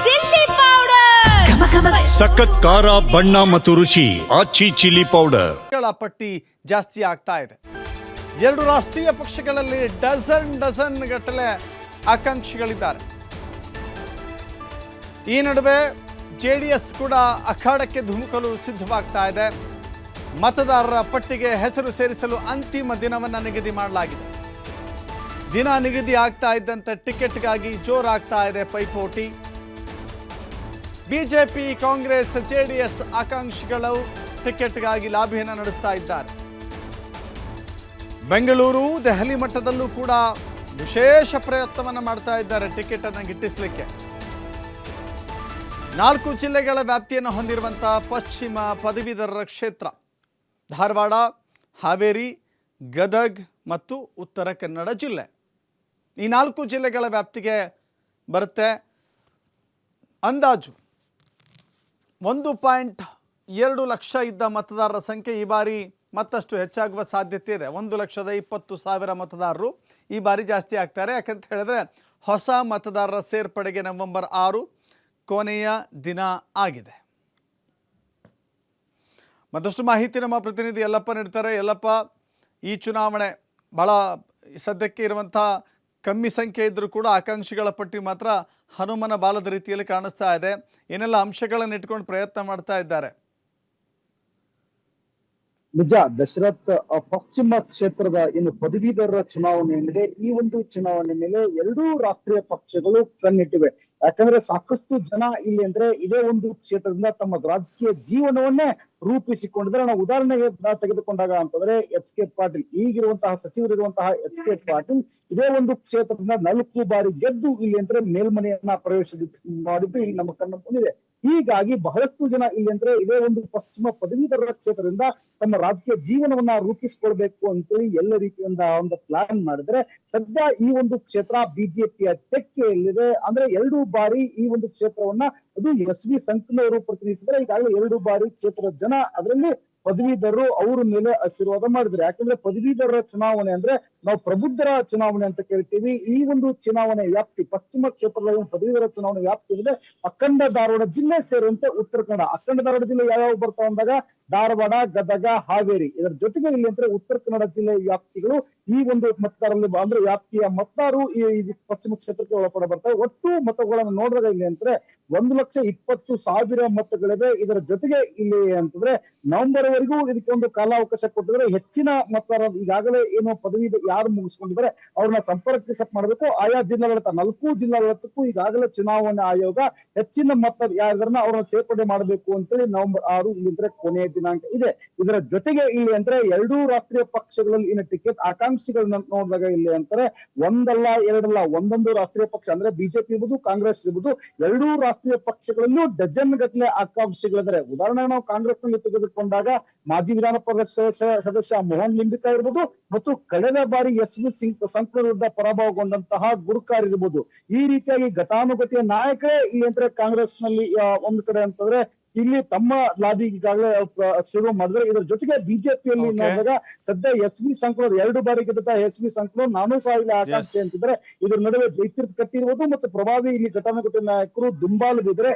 Chilli powder, ಸಖತ್ ಖಾರ ಬಣ್ಣ ಮತ್ತು ರುಚಿ ಆಚಿ ಚಿಲ್ಲಿ ಪೌಡರ್ ಪಟ್ಟಿ ಜಾಸ್ತಿ ಆಗ್ತಾ ಇದೆ. ಎರಡು ರಾಷ್ಟ್ರೀಯ ಪಕ್ಷಗಳಲ್ಲಿ ಡಜನ್ ಗಟ್ಟಲೆ ಆಕಾಂಕ್ಷಿಗಳಿದ್ದಾರೆ. ಈ ನಡುವೆ ಜೆಡಿಎಸ್ ಕೂಡ ಅಖಾಡಕ್ಕೆ ಧುಮುಕಲು ಸಿದ್ಧವಾಗ್ತಾ ಇದೆ. ಮತದಾರರ ಪಟ್ಟಿಗೆ ಹೆಸರು ಸೇರಿಸಲು ಅಂತಿಮ ದಿನವನ್ನು ನಿಗದಿ ಮಾಡಲಾಗಿದೆ. ದಿನ ನಿಗದಿ ಆಗ್ತಾ ಇದ್ದಂತೆ ಟಿಕೆಟ್ಗಾಗಿ ಜೋರಾಗ್ತಾ ಇದೆ ಪೈಪೋಟಿ. ಬಿಜೆಪಿ, ಕಾಂಗ್ರೆಸ್, ಜೆಡಿಎಸ್ ಆಕಾಂಕ್ಷಿಗಳು ಟಿಕೆಟ್ಗಾಗಿ ಲಾಭಿಯನ್ನು ನಡೆಸ್ತಾ ಇದ್ದಾರೆ. ಬೆಂಗಳೂರು, ದೆಹಲಿ ಮಟ್ಟದಲ್ಲೂ ಕೂಡ ವಿಶೇಷ ಪ್ರಯತ್ನವನ್ನು ಮಾಡ್ತಾ ಇದ್ದಾರೆ ಟಿಕೆಟ್ ಅನ್ನು ಗಿಟ್ಟಿಸಲಿಕ್ಕೆ. 4 ಜಿಲ್ಲೆಗಳ ವ್ಯಾಪ್ತಿಯನ್ನು ಹೊಂದಿರುವಂತಹ ಪಶ್ಚಿಮ ಪದವೀಧರರ ಕ್ಷೇತ್ರ ಧಾರವಾಡ, ಹಾವೇರಿ, ಗದಗ್ ಮತ್ತು ಉತ್ತರ ಕನ್ನಡ ಜಿಲ್ಲೆ. ಈ 4 ಜಿಲ್ಲೆಗಳ ವ್ಯಾಪ್ತಿಗೆ ಬರುತ್ತೆ. ಅಂದಾಜು 1.2 ಲಕ್ಷ ಇದ್ದ ಮತದಾರರ ಸಂಖ್ಯೆ ಈ ಬಾರಿ ಮತ್ತಷ್ಟು ಹೆಚ್ಚಾಗುವ ಸಾಧ್ಯತೆ ಇದೆ. 1,20,000 ಮತದಾರರು ಈ ಬಾರಿ ಜಾಸ್ತಿ ಆಗ್ತಾರೆ. ಯಾಕಂತ ಹೇಳಿದ್ರೆ ಹೊಸ ಮತದಾರರ ಸೇರ್ಪಡೆಗೆ ನವೆಂಬರ್ 6 ಕೊನೆಯ ದಿನ ಆಗಿದೆ. ಮತ್ತಷ್ಟು ಮಾಹಿತಿ ನಮ್ಮ ಪ್ರತಿನಿಧಿ ಯಲ್ಲಪ್ಪ ನೀಡ್ತಾರೆ. ಯಲ್ಲಪ್ಪ, ಈ ಚುನಾವಣೆ ಭಾಳ ಸದ್ಯಕ್ಕೆ ಇರುವಂಥ ಕಮ್ಮಿ ಸಂಖ್ಯೆ ಇದ್ದರೂ ಕೂಡ ಆಕಾಂಕ್ಷಿಗಳ ಪಟ್ಟಿ ಮಾತ್ರ ಹನುಮನ ಬಾಲದ ರೀತಿಯಲ್ಲಿ ಕಾಣಿಸ್ತಾ ಇದೆ. ಏನೆಲ್ಲ ಅಂಶಗಳನ್ನು ಇಟ್ಕೊಂಡು ಪ್ರಯತ್ನ ಮಾಡ್ತಾ ಇದ್ದಾರೆ? ನಿಜ, ದಶರಥ್, ಪಶ್ಚಿಮ ಕ್ಷೇತ್ರದ ಏನು ಪದವೀಧರರ ಚುನಾವಣೆ ಏನಿದೆ, ಈ ಒಂದು ಚುನಾವಣೆ ಮೇಲೆ ಎರಡೂ ರಾಷ್ಟ್ರೀಯ ಪಕ್ಷಗಳು ಕಣ್ಣಿಟ್ಟಿವೆ. ಯಾಕಂದ್ರೆ ಸಾಕಷ್ಟು ಜನ ಇಲ್ಲಿ ಅಂದ್ರೆ ಇದೇ ಒಂದು ಕ್ಷೇತ್ರದಿಂದ ತಮ್ಮ ರಾಜಕೀಯ ಜೀವನವನ್ನೇ ರೂಪಿಸಿಕೊಂಡಿದ್ರೆ, ನಾವು ಉದಾಹರಣೆಗೆ ತೆಗೆದುಕೊಂಡಾಗ ಅಂತಂದ್ರೆ HK ಪಾಟೀಲ್, ಈಗಿರುವಂತಹ ಸಚಿವರಿರುವಂತಹ HK ಪಾಟೀಲ್ ಇದೇ ಒಂದು ಕ್ಷೇತ್ರದಿಂದ 4 ಬಾರಿ ಗೆದ್ದು ಇಲ್ಲಿ ಅಂದ್ರೆ ಮೇಲ್ಮನೆಯನ್ನ ಪ್ರವೇಶ ಮಾಡಿದ್ದು ಇಲ್ಲಿ ನಮ್ಮ ಕಣ್ಣ ಮುಂದಿದೆ. ಹೀಗಾಗಿ ಬಹಳಷ್ಟು ಜನ ಇಲ್ಲಿ ಅಂದ್ರೆ ಇದೇ ಒಂದು ಪಶ್ಚಿಮ ಪದವೀಧರರ ಕ್ಷೇತ್ರದಿಂದ ತಮ್ಮ ರಾಜಕೀಯ ಜೀವನವನ್ನ ರೂಪಿಸ್ಕೊಳ್ಬೇಕು ಅಂತೇಳಿ ಎಲ್ಲ ರೀತಿಯಿಂದ ಒಂದು ಪ್ಲಾನ್ ಮಾಡಿದ್ರೆ, ಸದ್ಯ ಈ ಒಂದು ಕ್ಷೇತ್ರ ಬಿಜೆಪಿಯ ತೆಕ್ಕೆಯಲ್ಲಿದೆ. ಅಂದ್ರೆ 2 ಬಾರಿ ಈ ಒಂದು ಕ್ಷೇತ್ರವನ್ನ ಅದು SV ಸಂಕನವರು ಪ್ರತಿನಿಧಿಸಿದ್ರೆ, ಈಗಾಗಲೇ 2 ಬಾರಿ ಕ್ಷೇತ್ರದ ಜನ ಅದರಲ್ಲಿ ಪದವೀಧರರು ಅವ್ರ ಮೇಲೆ ಆಶೀರ್ವಾದ ಮಾಡಿದ್ರು. ಯಾಕಂದ್ರೆ ಪದವೀಧರರ ಚುನಾವಣೆ ಅಂದ್ರೆ ನಾವು ಪ್ರಬುದ್ಧರ ಚುನಾವಣೆ ಅಂತ ಕೇಳ್ತೀವಿ. ಈ ಒಂದು ಚುನಾವಣೆ ವ್ಯಾಪ್ತಿ ಪಶ್ಚಿಮ ಕ್ಷೇತ್ರದ ಪದವೀಧರ ಚುನಾವಣೆ ವ್ಯಾಪ್ತಿ ಇದೆ. ಅಖಂಡ ಧಾರವಾಡ ಜಿಲ್ಲೆ ಸೇರುವಂತೆ ಉತ್ತರ ಕನ್ನಡ, ಅಖಂಡ ಧಾರವಾಡ ಜಿಲ್ಲೆ ಯಾವ್ಯಾವ ಬರ್ತಾವ ಅಂದಾಗ ಧಾರವಾಡ, ಗದಗ, ಹಾವೇರಿ, ಇದರ ಜೊತೆಗೆ ಇಲ್ಲಿ ಅಂದ್ರೆ ಉತ್ತರ ಕನ್ನಡ ಜಿಲ್ಲೆ ವ್ಯಾಪ್ತಿಗಳು ಈ ಒಂದು ಮತದಾರರಲ್ಲಿ ಅಂದ್ರೆ ವ್ಯಾಪ್ತಿಯ ಮತದಾರರು ಈ ಪಶ್ಚಿಮ ಕ್ಷೇತ್ರಕ್ಕೆ ಒಳಪಡ ಬರ್ತಾರೆ. ಒಟ್ಟು ಮತಗಳನ್ನು ನೋಡಿದಾಗ ಇಲ್ಲಿ ಅಂದ್ರೆ 1,20,000 ಮತಗಳಿವೆ. ಇದರ ಜೊತೆಗೆ ಇಲ್ಲಿ ಅಂತಂದ್ರೆ ನವೆಂಬರ್ ವರೆಗೂ ಇದಕ್ಕೆ ಒಂದು ಕಾಲಾವಕಾಶ ಕೊಟ್ಟಿದ್ರೆ ಹೆಚ್ಚಿನ ಮತದಾರ ಈಗಾಗಲೇ ಏನು ಪದವಿ ಯಾರು ಮುಗಿಸ್ಕೊಂಡಿದ್ದಾರೆ ಅವ್ರನ್ನ ಸಂಪರ್ಕಿಸ ಮಾಡಬೇಕು. ಆಯಾ ಜಿಲ್ಲಾಡಳಿತ 4 ಜಿಲ್ಲಾಡಳಿತಕ್ಕೂ ಈಗಾಗಲೇ ಚುನಾವಣಾ ಆಯೋಗ ಹೆಚ್ಚಿನ ಮತ ಯಾರನ್ನ ಅವ್ರನ್ನ ಸೇರ್ಪಡೆ ಮಾಡಬೇಕು ಅಂತೇಳಿ ನವೆಂಬರ್ 6 ಇಲ್ಲಿಂದ್ರೆ ಕೊನೆಯ ದಿನಾಂಕ ಇದೆ. ಇದರ ಜೊತೆಗೆ ಇಲ್ಲಿ ಅಂದ್ರೆ 2 ರಾಷ್ಟ್ರೀಯ ಪಕ್ಷಗಳಲ್ಲಿ ಇನ್ನು ಟಿಕೆಟ್ ಆಕಾಂಕ್ಷಿಗಳನ್ನ ನೋಡಿದಾಗ ಇಲ್ಲಿ ಅಂತಾರೆ ಒಂದಲ್ಲ ಎರಡಲ್ಲ, ಒಂದೊಂದು ರಾಷ್ಟ್ರೀಯ ಪಕ್ಷ ಅಂದ್ರೆ ಬಿಜೆಪಿ ಇರ್ಬೋದು, ಕಾಂಗ್ರೆಸ್ ಇರ್ಬೋದು, 2 ರಾಷ್ಟ್ರೀಯ ಪಕ್ಷಗಳಲ್ಲೂ ಡಜನ್ ಗಟ್ಟಲೆ ಆಕಾಂಕ್ಷಿಗಳಿದ್ದಾರೆ. ಉದಾಹರಣೆಗೆ ನಾವು ಕಾಂಗ್ರೆಸ್ ನಲ್ಲಿ ತೆಗೆದುಕೊಂಡಾಗ ಮಾಜಿ ವಿಧಾನ ಪರಿಷತ್ ಸದಸ್ಯ ಮೋಹನ್ ಲಿಂಬಿಕಾ ಇರ್ಬೋದು, ಮತ್ತು ಕಳೆದ ಬಾರಿ SV ಸಂಕನ ವಿರುದ್ಧ ಪರಾಭವಗೊಂಡಂತಹ ಗುರುಕಾರ್ ಇರ್ಬೋದು. ಈ ರೀತಿಯಾಗಿ ಘಟಾನುಘಟಿಯ ನಾಯಕರೇ ಇಲ್ಲಿ ಅಂದ್ರೆ ಕಾಂಗ್ರೆಸ್ ನಲ್ಲಿ ಒಂದು ಕಡೆ ಅಂತಂದ್ರೆ ಇಲ್ಲಿ ತಮ್ಮ ಲಾಬಿ ಈಗಾಗಲೇ ಶುರು ಮಾಡಿದ್ರೆ. ಇದರ ಜೊತೆಗೆ ಬಿಜೆಪಿಯಲ್ಲಿ ನೋಡಿದಾಗ ಸದ್ಯ SV ಸಂಕನೂರ್ 2 ಬಾರಿ ಗೆದ್ದ SV ಸಂಕನೂರ್ ನಾನು ಸಹ ಇಲ್ಲಿ ಆಕಾಂಕ್ಷಿ ಅಂತಿದ್ರೆ. ಇದರ ನಡುವೆ ಜೈತೀರ್ಥ ಕಟ್ಟಿ ಇರ್ಬೋದು ಮತ್ತು ಪ್ರಭಾವಿ ಇಲ್ಲಿ ಘಟಾನುಘಟಿ ನಾಯಕರು ದುಂಬಾಲು ಬಿದ್ರೆ